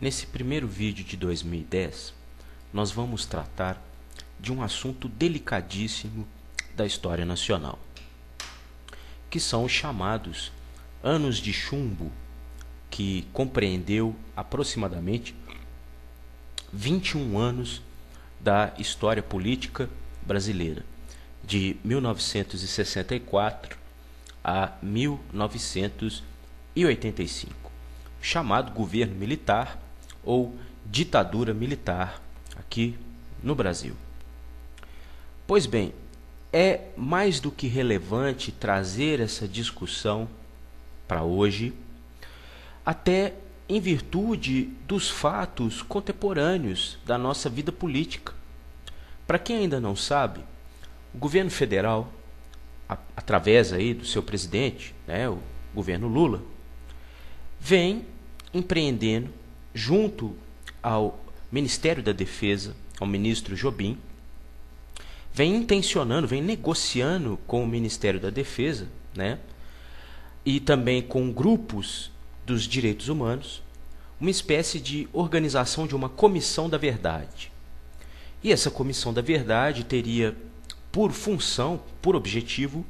Nesse primeiro vídeo de 2010, nós vamos tratar de um assunto delicadíssimo da história nacional, que são os chamados anos de chumbo, que compreendeu aproximadamente 21 anos da história política brasileira, de 1964 a 1985, chamado governo militar ou ditadura militar aqui no Brasil. Pois bem, é mais do que relevante trazer essa discussão para hoje, até em virtude dos fatos contemporâneos da nossa vida política. Para quem ainda não sabe, o governo federal, através aí do seu presidente, o governo Lula, vem empreendendo junto ao Ministério da Defesa, ao ministro Jobim, vem intencionando, vem negociando com o Ministério da Defesa, e também com grupos dos direitos humanos, uma espécie de organização de uma comissão da verdade. E essa comissão da verdade teria por função, por objetivo,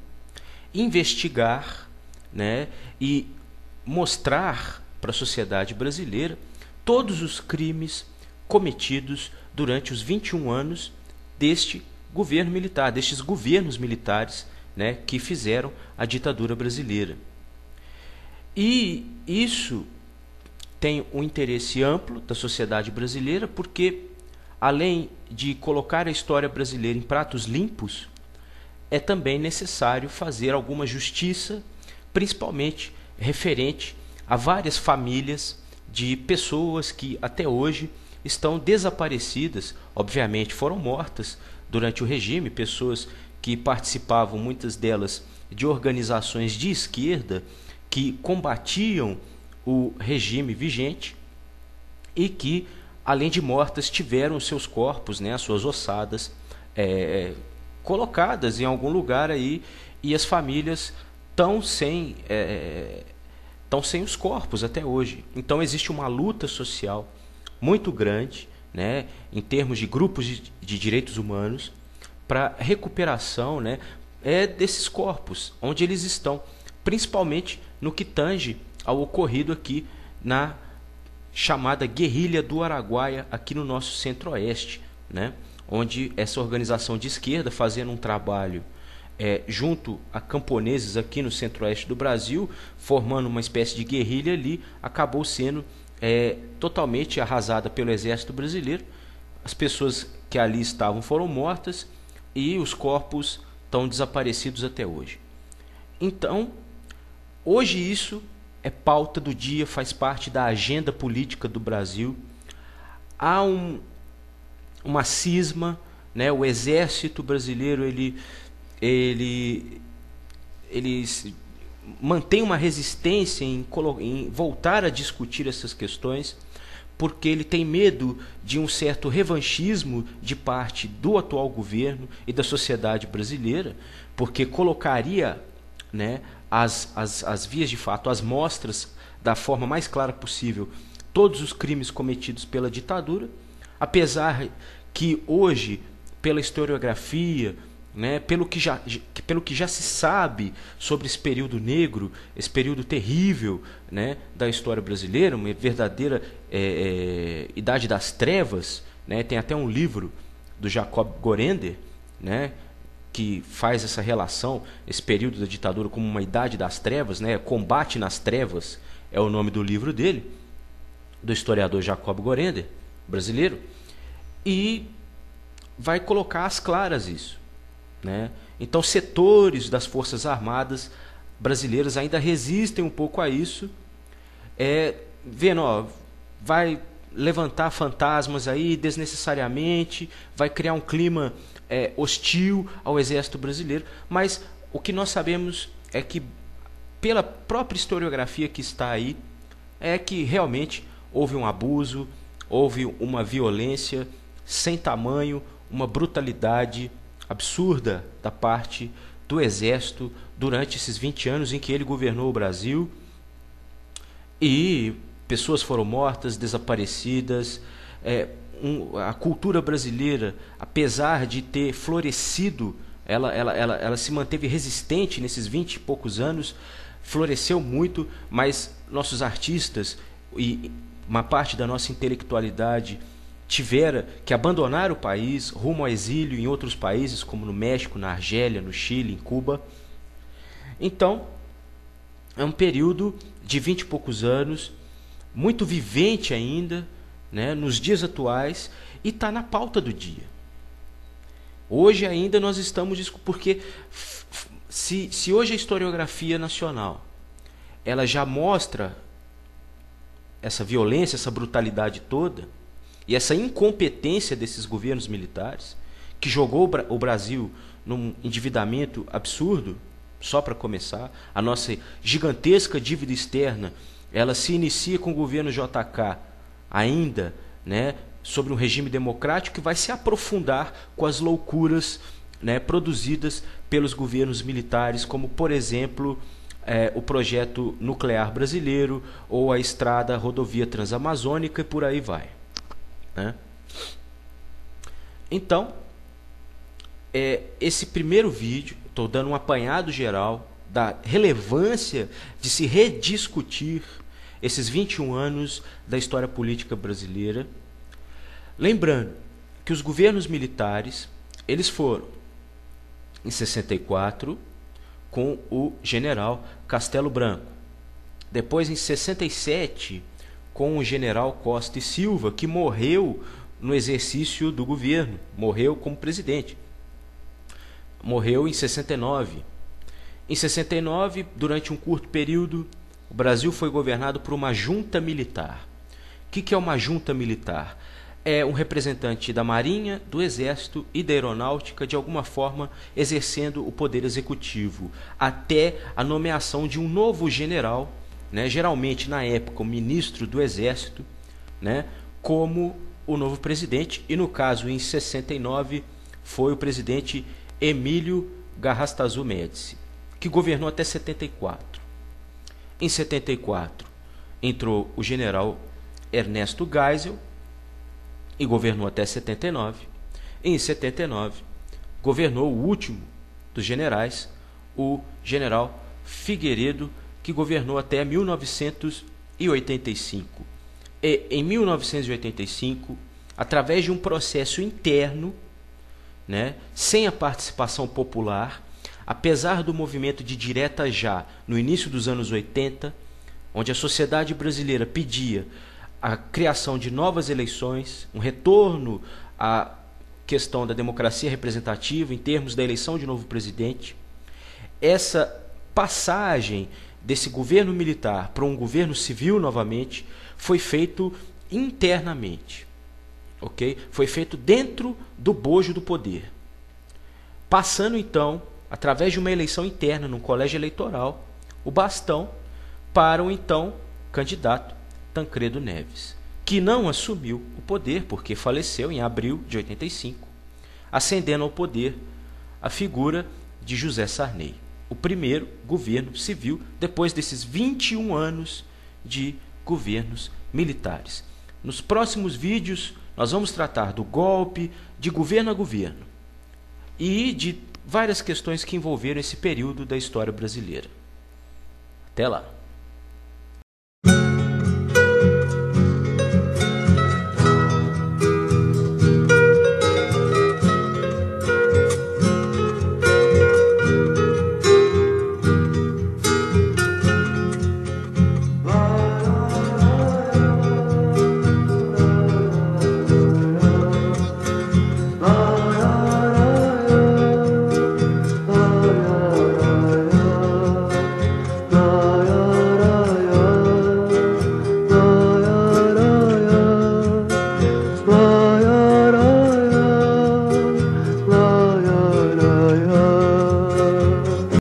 investigar, e mostrar para a sociedade brasileira todos os crimes cometidos durante os 21 anos deste governo militar, destes governos militares, que fizeram a ditadura brasileira. E isso tem um interesse amplo da sociedade brasileira, porque, além de colocar a história brasileira em pratos limpos, é também necessário fazer alguma justiça, principalmente referente a várias famílias de pessoas que até hoje estão desaparecidas, obviamente foram mortas durante o regime, pessoas que participavam, muitas delas, de organizações de esquerda que combatiam o regime vigente e que, além de mortas, tiveram seus corpos, as suas ossadas, colocadas em algum lugar aí, e as famílias estão sem os corpos até hoje. Então existe uma luta social muito grande, em termos de grupos de direitos humanos, para recuperação, desses corpos, onde eles estão, principalmente no que tange ao ocorrido aqui na chamada Guerrilha do Araguaia, aqui no nosso centro-oeste, onde essa organização de esquerda, fazendo um trabalho junto a camponeses aqui no centro-oeste do Brasil, formando uma espécie de guerrilha ali, acabou sendo totalmente arrasada pelo exército brasileiro. As pessoas que ali estavam foram mortas e os corpos estão desaparecidos até hoje. Então, hoje isso é pauta do dia, faz parte da agenda política do Brasil. Há uma cisma, o exército brasileiro ele mantém uma resistência em voltar a discutir essas questões, porque ele tem medo de um certo revanchismo de parte do atual governo e da sociedade brasileira, porque colocaria as vias de fato, as mostras, da forma mais clara possível, todos os crimes cometidos pela ditadura, apesar que hoje, pela historiografia, pelo que já se sabe sobre esse período negro, esse período terrível, da história brasileira, uma verdadeira idade das trevas, tem até um livro do Jacob Gorender, que faz essa relação, esse período da ditadura como uma idade das trevas, Combate nas Trevas é o nome do livro dele, do historiador Jacob Gorender, brasileiro, e vai colocar às claras isso. Então, setores das Forças Armadas brasileiras ainda resistem um pouco a isso, vendo, vai levantar fantasmas aí desnecessariamente, vai criar um clima hostil ao exército brasileiro, mas o que nós sabemos é que, pela própria historiografia que está aí, é que realmente houve um abuso, houve uma violência sem tamanho, uma brutalidade absurda da parte do exército durante esses 20 anos em que ele governou o Brasil, e pessoas foram mortas, desaparecidas. A cultura brasileira, apesar de ter florescido, ela se manteve resistente nesses 20 e poucos anos, floresceu muito, mas nossos artistas e uma parte da nossa intelectualidade tiveram que abandonar o país rumo ao exílio em outros países, como no México, na Argélia, no Chile, em Cuba. Então, é um período de 20 e poucos anos, muito vivente ainda, né, nos dias atuais, e está na pauta do dia. Hoje ainda nós estamos... Porque se hoje a historiografia nacional ela já mostra essa violência, essa brutalidade toda, e essa incompetência desses governos militares, que jogou o Brasil num endividamento absurdo, só para começar, a nossa gigantesca dívida externa, ela se inicia com o governo JK ainda, né, sobre um regime democrático, que vai se aprofundar com as loucuras, né, produzidas pelos governos militares, como, por exemplo, o projeto nuclear brasileiro, ou a estrada rodovia transamazônica, e por aí vai, né? Então, esse primeiro vídeo, estou dando um apanhado geral da relevância de se rediscutir esses 21 anos da história política brasileira. Lembrando que os governos militares, eles foram em 64 com o general Castelo Branco, depois em 67 com o general Costa e Silva, que morreu no exercício do governo, morreu como presidente, morreu em 69. Em 69, durante um curto período, o Brasil foi governado por uma junta militar. O que é uma junta militar? É um representante da Marinha, do Exército e da Aeronáutica, de alguma forma exercendo o poder executivo, até a nomeação de um novo general, né, geralmente na época o ministro do Exército, né, como o novo presidente, e no caso em 69 foi o presidente Emílio Garrastazu Médici, que governou até 74. Em 74 entrou o general Ernesto Geisel e governou até 79. E em 79 governou o último dos generais, o general Figueiredo, que governou até 1985. E em 1985, através de um processo interno, né, sem a participação popular, apesar do movimento de direta já no início dos anos 80, onde a sociedade brasileira pedia a criação de novas eleições, um retorno à questão da democracia representativa em termos da eleição de novo presidente, essa passagem desse governo militar para um governo civil novamente foi feito internamente, ok? Foi feito dentro do bojo do poder, passando então, através de uma eleição interna num colégio eleitoral, o bastão para o então candidato Tancredo Neves, que não assumiu o poder porque faleceu em abril de 85, ascendendo ao poder a figura de José Sarney, o primeiro governo civil depois desses 21 anos de governos militares. Nos próximos vídeos nós vamos tratar do golpe, de governo a governo e de várias questões que envolveram esse período da história brasileira. Até lá!